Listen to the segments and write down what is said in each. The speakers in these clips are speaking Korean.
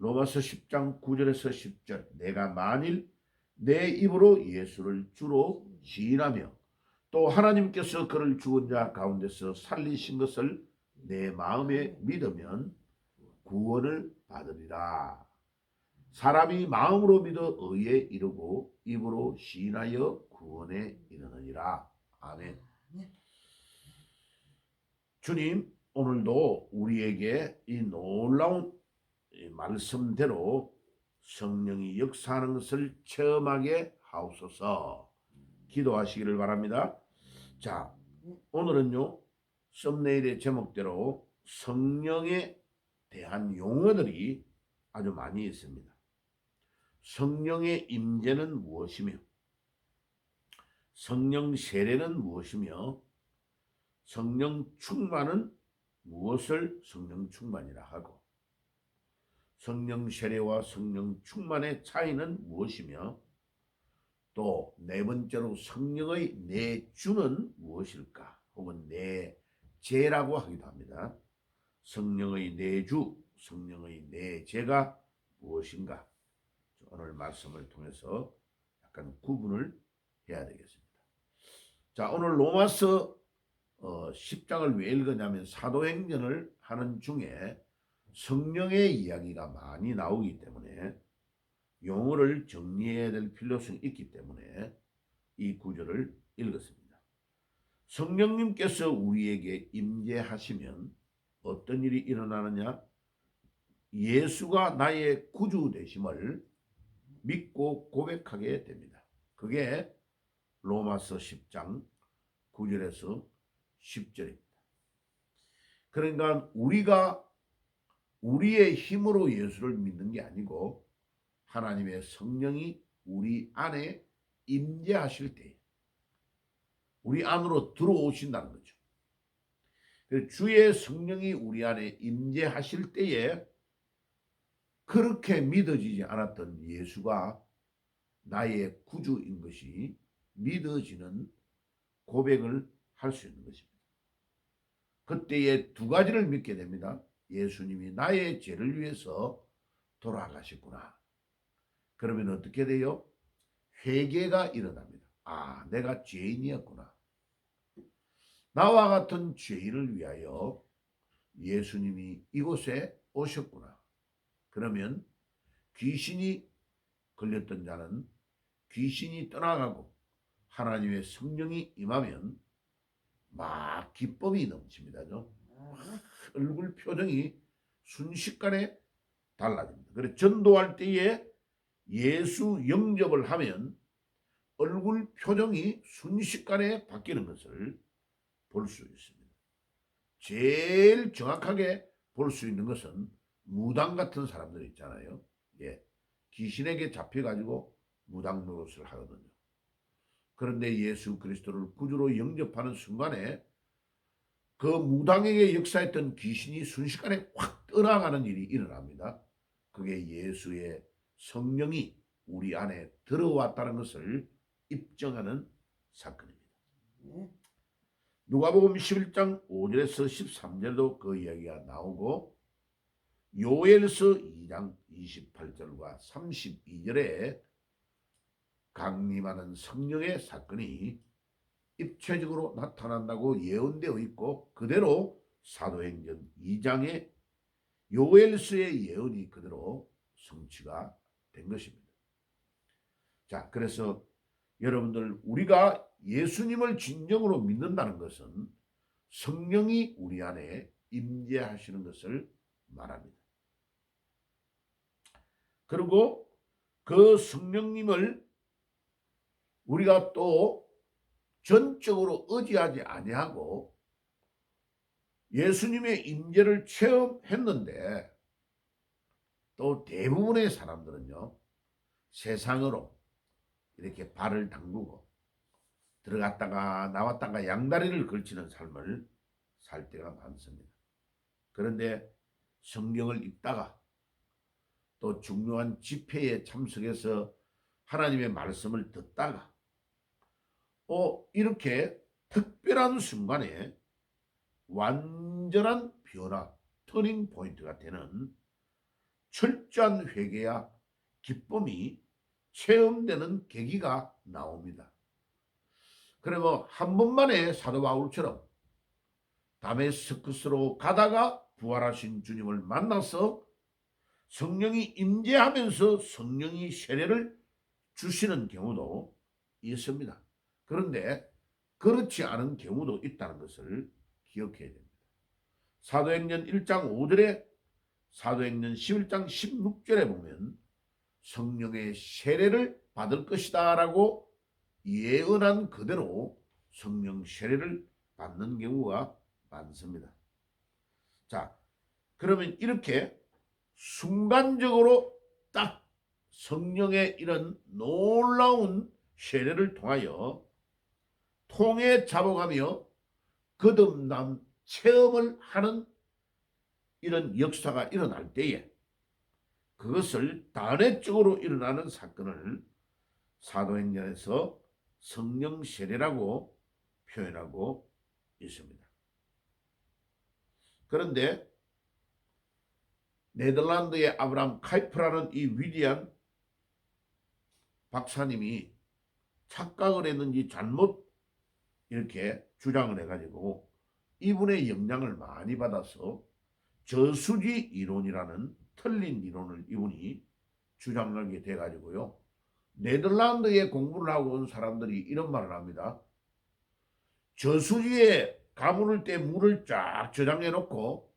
로마서 10장 9절에서 10절 내가 만일 내 입으로 예수를 주로 시인하며 또 하나님께서 그를 죽은 자 가운데서 살리신 것을 내 마음에 믿으면 구원을 받으리라. 사람이 마음으로 믿어 의에 이르고 입으로 시인하여 구원에 이르느니라. 아멘. 주님 오늘도 우리에게 이 놀라운 말씀대로 성령이 역사하는 것을 체험하게 하옵소서. 기도하시기를 바랍니다. 자, 오늘은요 썸네일의 제목대로 성령에 대한 용어들이 아주 많이 있습니다. 성령의 임재는 무엇이며 성령 세례는 무엇이며 성령 충만은 무엇을 성령 충만이라 하고 성령 세례와 성령 충만의 차이는 무엇이며 또 네 번째로 성령의 내주는 무엇일까 혹은 내재라고 하기도 합니다. 성령의 내주, 성령의 내재가 무엇인가 오늘 말씀을 통해서 약간 구분을 해야 되겠습니다. 자, 오늘 로마서 10장을 왜 읽었냐면 사도행전을 하는 중에 성령의 이야기가 많이 나오기 때문에 용어를 정리해야 될 필요성이 있기 때문에 이 구절을 읽었습니다. 성령님께서 우리에게 임재하시면 어떤 일이 일어나느냐? 예수가 나의 구주 되심을 믿고 고백하게 됩니다. 그게 로마서 10장 9절에서 10절입니다. 그러니까 우리가 우리의 힘으로 예수를 믿는 게 아니고 하나님의 성령이 우리 안에 임재하실 때 우리 안으로 들어오신다는 거죠. 주의 성령이 우리 안에 임재하실 때에 그렇게 믿어지지 않았던 예수가 나의 구주인 것이 믿어지는 고백을 할 수 있는 것입니다. 그때에 두 가지를 믿게 됩니다. 예수님이 나의 죄를 위해서 돌아가셨구나. 그러면 어떻게 돼요? 회개가 일어납니다. 아, 내가 죄인이었구나. 나와 같은 죄인을 위하여 예수님이 이곳에 오셨구나. 그러면 귀신이 걸렸던 자는 귀신이 떠나가고 하나님의 성령이 임하면 막 기쁨이 넘칩니다. 얼굴 표정이 순식간에 달라집니다. 그래서 전도할 때에 예수 영접을 하면 얼굴 표정이 순식간에 바뀌는 것을 볼 수 있습니다. 제일 정확하게 볼 수 있는 것은 무당 같은 사람들 있잖아요. 귀신에게 잡혀가지고 무당 노릇을 하거든요. 그런데 예수 그리스도를 구주로 영접하는 순간에 그 무당에게 역사했던 귀신이 순식간에 확 떠나가는 일이 일어납니다. 그게 예수의 성령이 우리 안에 들어왔다는 것을 입증하는 사건입니다. 누가복음 11장 5절에서 13절도 그 이야기가 나오고 요엘서 2장 28절과 32절에 강림하는 성령의 사건이 입체적으로 나타난다고 예언되어 있고 그대로 사도행전 2장의 요엘서의 예언이 그대로 성취가 된 것입니다. 자, 그래서 여러분들 우리가 예수님을 진정으로 믿는다는 것은 성령이 우리 안에 임재하시는 것을 말합니다. 그리고 그 성령님을 우리가 또 전적으로 의지하지 아니하고 예수님의 임재를 체험했는데 또 대부분의 사람들은요 세상으로 이렇게 발을 담그고 들어갔다가 나왔다가 양다리를 걸치는 삶을 살 때가 많습니다. 그런데 성경을 읽다가 또 중요한 집회에 참석해서 하나님의 말씀을 듣다가 이렇게 특별한 순간에 완전한 변화, 터닝 포인트가 되는 철저한 회개와 기쁨이 체험되는 계기가 나옵니다. 그러면 한 번만에 사도 바울처럼 다메스커스로 가다가 부활하신 주님을 만나서 성령이 임재하면서 성령이 세례를 주시는 경우도 있습니다. 그런데 그렇지 않은 경우도 있다는 것을 기억해야 됩니다. 사도행전 1장 5절에 사도행전 11장 16절에 보면 성령의 세례를 받을 것이다 라고 예언한 그대로 성령 세례를 받는 경우가 많습니다. 자, 그러면 이렇게 순간적으로 딱 성령의 이런 놀라운 세례를 통하여 통에 잡아가며 거듭남 체험을 하는 이런 역사가 일어날 때에 그것을 단회적으로 일어나는 사건을 사도행전에서 성령 세례라고 표현하고 있습니다. 그런데 네덜란드의 아브라함 카이프라는 이 위대한 박사님이 착각을 했는지 잘못 이렇게 주장을 해가지고 이분의 영향을 많이 받아서 저수지 이론이라는 틀린 이론을 이분이 주장하게 돼가지고요. 네덜란드에 공부를 하고 온 사람들이 이런 말을 합니다. 저수지에 가물을 때 물을 쫙 저장해 놓고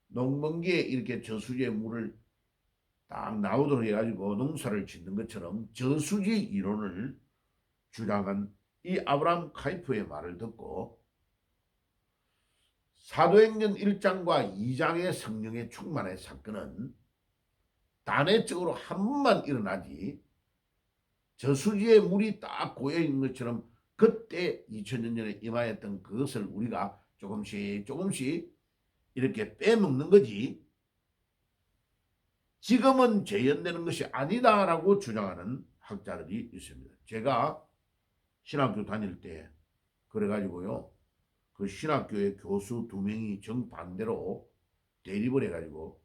농번기에 이렇게 저수지에 물을 딱 나오도록 해가지고 농사를 짓는 것처럼 저수지 이론을 주장한 이 아브라함 카이프의 말을 듣고 사도행전 1장과 2장의 성령의 충만의 사건은 단회적으로 한 번만 일어나지 저수지에 물이 딱 고여있는 것처럼 그때 2000년 전에 임하였던 그것을 우리가 조금씩 이렇게 빼먹는 거지 지금은 재현되는 것이 아니다라고 주장하는 학자들이 있습니다. 제가 신학교 다닐 때 그래가지고요. 그 신학교의 교수 2명이 정반대로 대립을 해가지고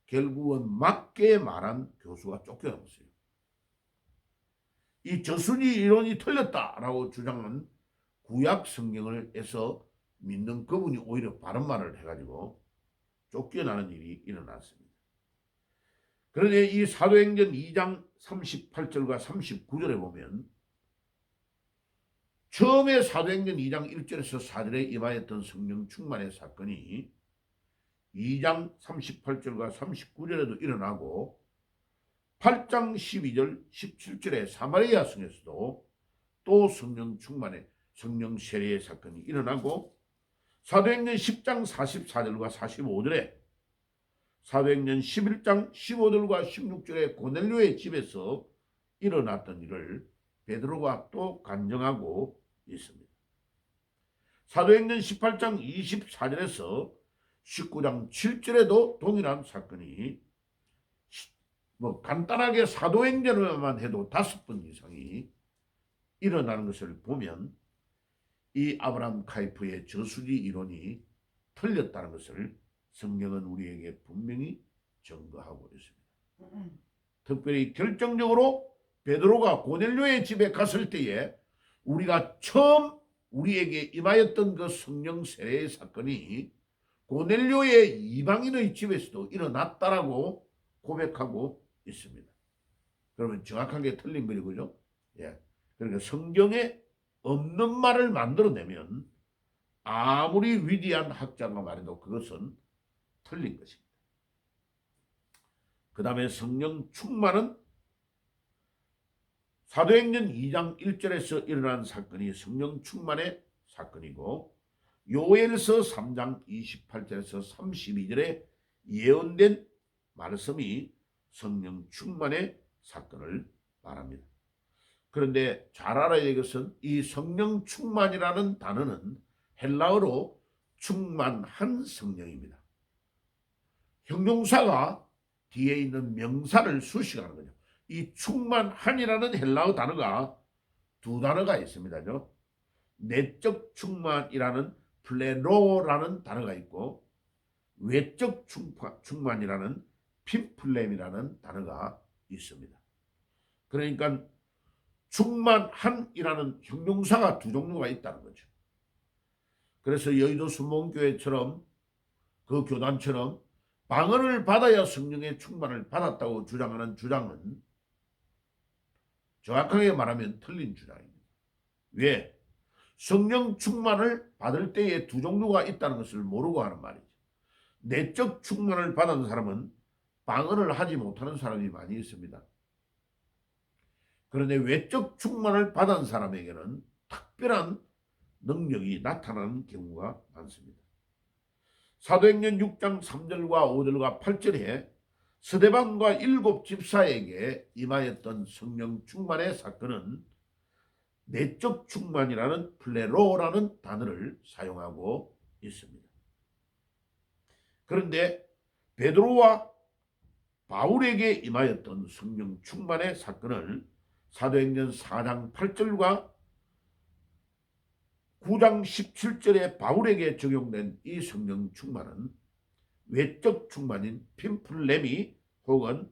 결국은 맞게 말한 교수가 쫓겨났어요. 이 저수지 이론이 틀렸다라고 주장한 구약 성경을 해서 믿는 그분이 오히려 바른 말을 해가지고 쫓겨나는 일이 일어났습니다. 그런데 이 사도행전 2장 38절과 39절에 보면 처음에 사도행전 2장 1절에서 4절에 임하였던 성령 충만의 사건이 2장 38절과 39절에도 일어나고 8장 12절 17절에 사마리아 성에서도 또 성령 충만의 성령 세례의 사건이 일어나고 사도행전 10장 44절과 45절에 사도행전 11장 15절과 16절에 고넬료의 집에서 일어났던 일을 베드로가 또 간증하고 있습니다. 사도행전 18장 24절에서 19장 7절에도 동일한 사건이 간단하게 사도행전만 해도 5번 이상이 일어나는 것을 보면 이 아브라함 카이프의 저수지 이론이 틀렸다는 것을 성경은 우리에게 분명히 증거하고 있습니다. 특별히 결정적으로 베드로가 고넬료의 집에 갔을 때에 우리가 처음 우리에게 임하였던 그 성령 세례의 사건이 고넬료의 이방인의 집에서도 일어났다라고 고백하고 있습니다. 그러면 정확하게 틀린 거죠, 그죠? 예. 그러니까 성경에 없는 말을 만들어내면 아무리 위대한 학자가 말해도 그것은 틀린 것입니다. 그 다음에 성령 충만은 사도행전 2장 1절에서 일어난 사건이 성령 충만의 사건이고 요엘서 3장 28절에서 32절에 예언된 말씀이 성령 충만의 사건을 말합니다. 그런데 잘 알아야 될 것은 이 성령 충만이라는 단어는 헬라어로 충만한 성령입니다. 형용사가 뒤에 있는 명사를 수식하는 거죠. 이 충만한이라는 헬라어 단어가 2단어가 있습니다. 내적 충만이라는 플레로라는 단어가 있고 외적 충만이라는 핀플렘이라는 단어가 있습니다. 그러니까 충만한이라는 형용사가 두 종류가 있다는 거죠. 그래서 여의도 순복음교회처럼 그 교단처럼 방언을 받아야 성령의 충만을 받았다고 주장하는 주장은 정확하게 말하면 틀린 주장입니다. 왜? 성령 충만을 받을 때에 두 종류가 있다는 것을 모르고 하는 말이죠. 내적 충만을 받은 사람은 방언을 하지 못하는 사람이 많이 있습니다. 그런데 외적 충만을 받은 사람에게는 특별한 능력이 나타나는 경우가 많습니다. 사도행전 6장 3절과 5절과 8절에 스데반과 7 집사에게 임하였던 성령 충만의 사건은 내적 충만이라는 플레로라는 단어를 사용하고 있습니다. 그런데 베드로와 바울에게 임하였던 성령 충만의 사건을 사도행전 4장 8절과 9장 17절에 바울에게 적용된 이 성령 충만은 외적 충만인 핀플레미 혹은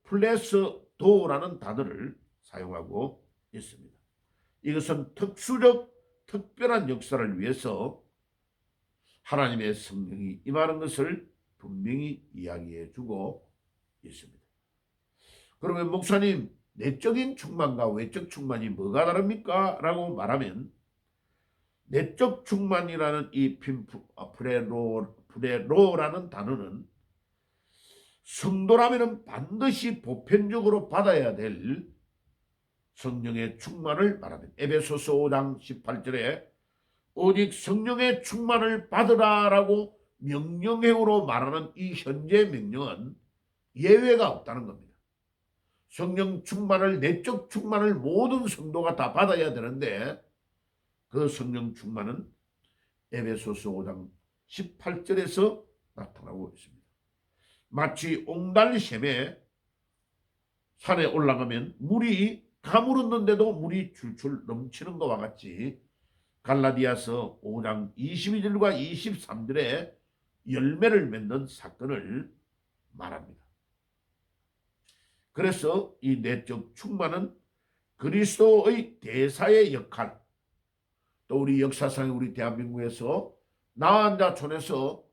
플레스도라는 단어를 사용하고 있습니다. 이것은 특별한 역사를 위해서 하나님의 성령이 임하는 것을 분명히 이야기해 주고 있습니다. 그러면 목사님, 내적인 충만과 외적 충만이 뭐가 다릅니까? 라고 말하면 내적 충만이라는 이 프레로라는 단어는 성도라면 반드시 보편적으로 받아야 될 성령의 충만을 말합니다. 에베소서 5장 18절에 오직 성령의 충만을 받으라라고 명령형으로 말하는 이 현재 명령은 예외가 없다는 겁니다. 성령 충만을, 내적 충만을 모든 성도가 다 받아야 되는데 그 성령 충만은 에베소서 5장 18절에서 나타나고 있습니다. 마치 옹달샘에 산에 올라가면 물이 가물었는데도 물이 줄줄 넘치는 것과 같이 갈라디아서 5장 22절과 23절에 열매를 맺는 사건을 말합니다. 그래서 이 내적 충만은 그리스도의 대사의 역할, 또 우리 역사상에 우리 대한민국에서 나한자촌에서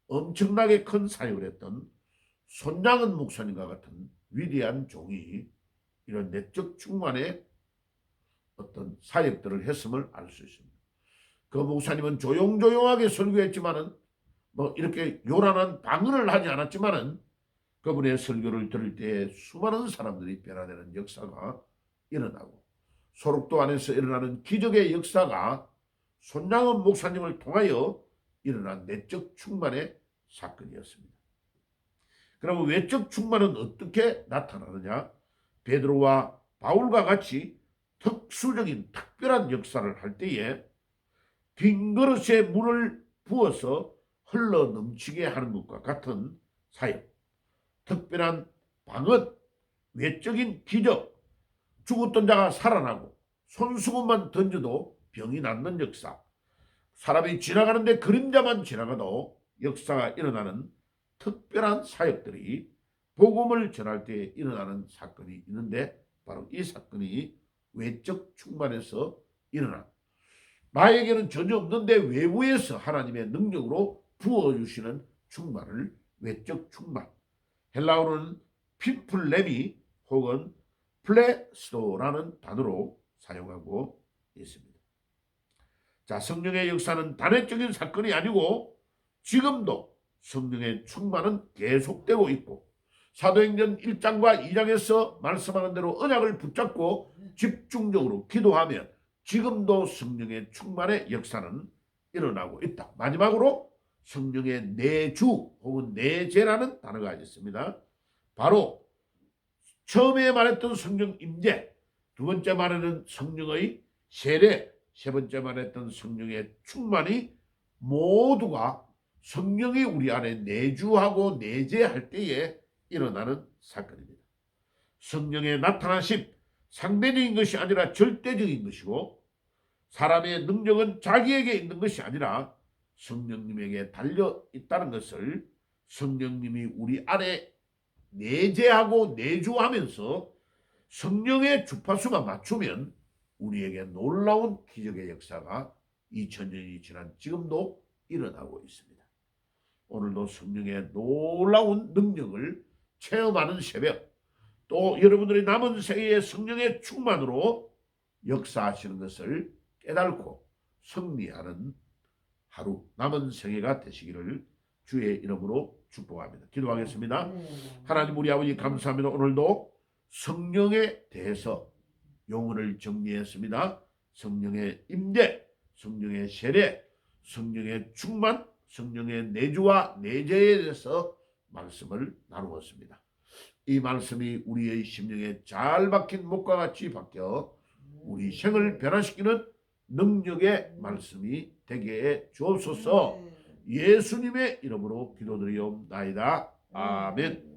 엄청나게 큰 사역을 했던 손장은 목사님과 같은 위대한 종이 이런 내적 충만의 어떤 사역들을 했음을 알 수 있습니다. 그 목사님은 조용조용하게 설교했지만은 뭐 이렇게 요란한 방언을 하지 않았지만은 그분의 설교를 들을 때 수많은 사람들이 변화되는 역사가 일어나고 소록도 안에서 일어나는 기적의 역사가 손장은 목사님을 통하여 일어난 내적 충만의 사건이었습니다. 그러면 외적 충만은 어떻게 나타나느냐? 베드로와 바울과 같이 특별한 역사를 할 때에 빈 그릇에 물을 부어서 흘러 넘치게 하는 것과 같은 사역, 특별한 방언, 외적인 기적, 죽었던 자가 살아나고 손수건만 던져도 병이 낫는 역사, 사람이 지나가는데 그림자만 지나가도 역사가 일어나는 특별한 사역들이 복음을 전할 때 일어나는 사건이 있는데 바로 이 사건이 외적 충만에서 일어난, 나에게는 전혀 없는데 외부에서 하나님의 능력으로 부어주시는 충만을 외적 충만, 헬라어로는 핀플레미 혹은 플레스도라는 단어로 사용하고 있습니다. 자, 성령의 역사는 단회적인 사건이 아니고 지금도 성령의 충만은 계속되고 있고 사도행전 1장과 2장에서 말씀하는 대로 언약을 붙잡고 집중적으로 기도하면 지금도 성령의 충만의 역사는 일어나고 있다. 마지막으로 성령의 내주 혹은 내재라는 단어가 있습니다. 바로 처음에 말했던 성령 임재, 두 번째 말하는 성령의 세례, 세 번째 말했던 성령의 충만이 모두가 성령이 우리 안에 내주하고 내재할 때에 일어나는 사건입니다. 성령의 나타나심, 상대적인 것이 아니라 절대적인 것이고 사람의 능력은 자기에게 있는 것이 아니라 성령님에게 달려 있다는 것을 성령님이 우리 안에 내재하고 내주하면서 성령의 주파수가 맞추면 우리에게 놀라운 기적의 역사가 2000년이 지난 지금도 일어나고 있습니다. 오늘도 성령의 놀라운 능력을 체험하는 새벽, 또 여러분들이 남은 생애의 성령의 충만으로 역사하시는 것을 깨닫고 승리하는 하루, 남은 생애가 되시기를 주의 이름으로 축복합니다. 기도하겠습니다. 하나님 우리 아버지 감사합니다. 오늘도 성령에 대해서 용어를 정리했습니다. 성령의 임재, 성령의 세례, 성령의 충만, 성령의 내주와 내재에 대해서 말씀을 나누었습니다. 이 말씀이 우리의 심령에 잘 박힌 목과 같이 박혀 우리 생을 변화시키는 능력의 말씀이 되게 해 주옵소서. 예수님의 이름으로 기도드리옵나이다. 아멘.